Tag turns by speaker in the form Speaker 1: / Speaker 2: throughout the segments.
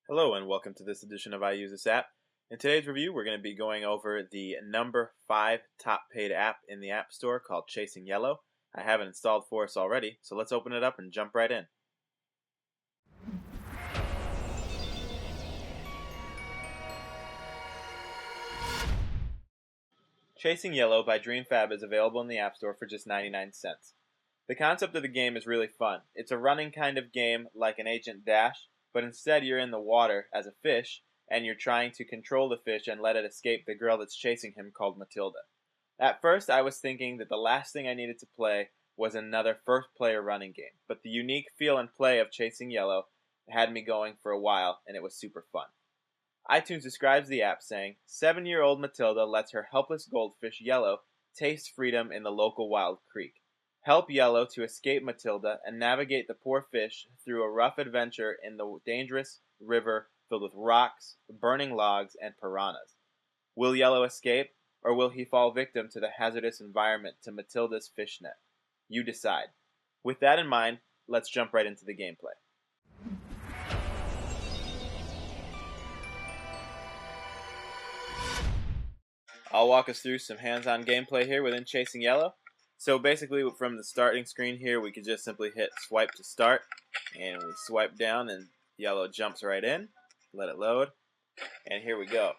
Speaker 1: Hello and welcome to this edition of I Use This App. In today's review, we're going to be going over the number 5 top paid app in the App Store called Chasing Yello. I have it installed for us already, so let's open it up and jump right in. Chasing Yello by DreamFab is available in the App Store for just 99 cents. The concept of the game is really fun. It's a running kind of game like an Agent Dash, but instead you're in the water as a fish, and you're trying to control the fish and let it escape the girl that's chasing him called Matilda. At first I was thinking that the last thing I needed to play was another first-player running game, but the unique feel and play of Chasing Yello had me going for a while, and it was super fun. iTunes describes the app saying, 7-year-old Matilda lets her helpless goldfish Yello taste freedom in the local wild creek. Help Yello to escape Matilda and navigate the poor fish through a rough adventure in the dangerous river filled with rocks, burning logs, and piranhas. Will Yello escape, or will he fall victim to the hazardous environment to Matilda's fishnet? You decide. With that in mind, let's jump right into the gameplay. I'll walk us through some hands-on gameplay here within Chasing Yello. So basically from the starting screen here, we could just simply hit swipe to start, and we swipe down and Yello jumps right in. Let it load, and here we go.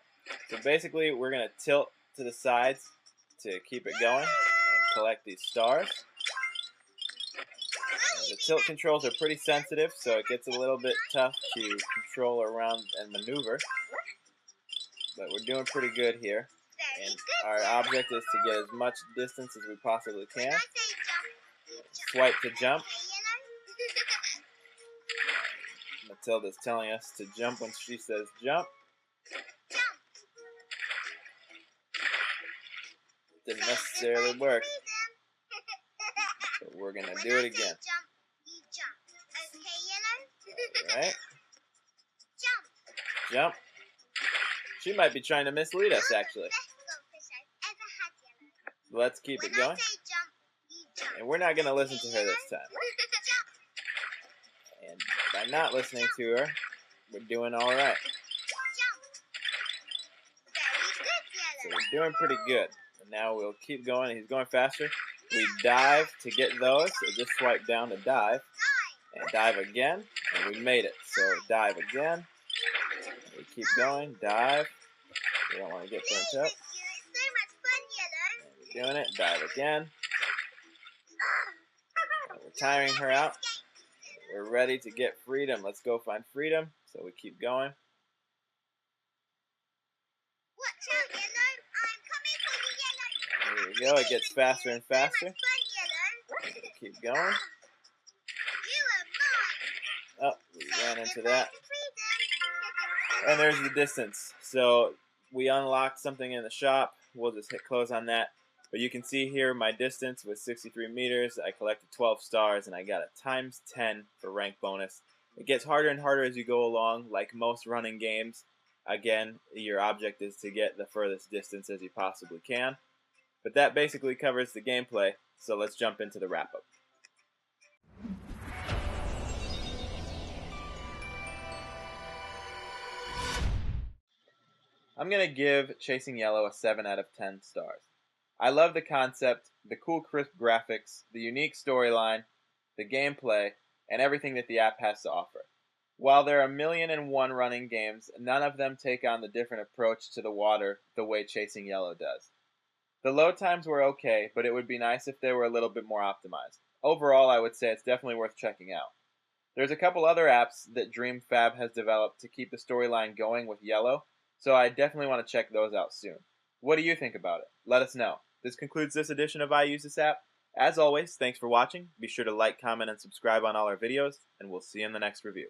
Speaker 1: So basically we're going to tilt to the sides to keep it going and collect these stars. The tilt controls are pretty sensitive, so it gets a little bit tough to control around and maneuver, but we're doing pretty good here. And our object is to get as much distance as we possibly can. Swipe to jump. Matilda's telling us to jump when she says jump. Didn't necessarily work, but we're going to do it again. Alright. Jump. She might be trying to mislead us, actually. Let's keep it going. And we're not going to listen to her this time. And by not listening to her, we're doing alright. So we're doing pretty good. And now we'll keep going. He's going faster. We dive to get those. So just swipe down to dive. And dive again. And we made it. So dive again. We keep going. Dive. We don't want to get burnt up. And we're doing it. Dive again. And we're tiring her out. We're ready to get freedom. Let's go find freedom. So we keep going. There we go. It gets faster and faster. Keep going. Oh, we ran into that. And there's the distance. So we unlocked something in the shop. We'll just hit close on that. But you can see here my distance was 63 meters. I collected 12 stars and I got a times 10 for rank bonus. It gets harder and harder as you go along, like most running games. Again, your object is to get the furthest distance as you possibly can. But that basically covers the gameplay, so let's jump into the wrap-up. I'm going to give Chasing Yello a 7 out of 10 stars. I love the concept, the cool crisp graphics, the unique storyline, the gameplay, and everything that the app has to offer. While there are 1,000,001 running games, none of them take on the different approach to the water the way Chasing Yello does. The load times were okay, but it would be nice if they were a little bit more optimized. Overall, I would say it's definitely worth checking out. There's a couple other apps that DreamFab has developed to keep the storyline going with Yello, so I definitely want to check those out soon. What do you think about it? Let us know. This concludes this edition of I Use This App. As always, thanks for watching. Be sure to like, comment, and subscribe on all our videos, and we'll see you in the next review.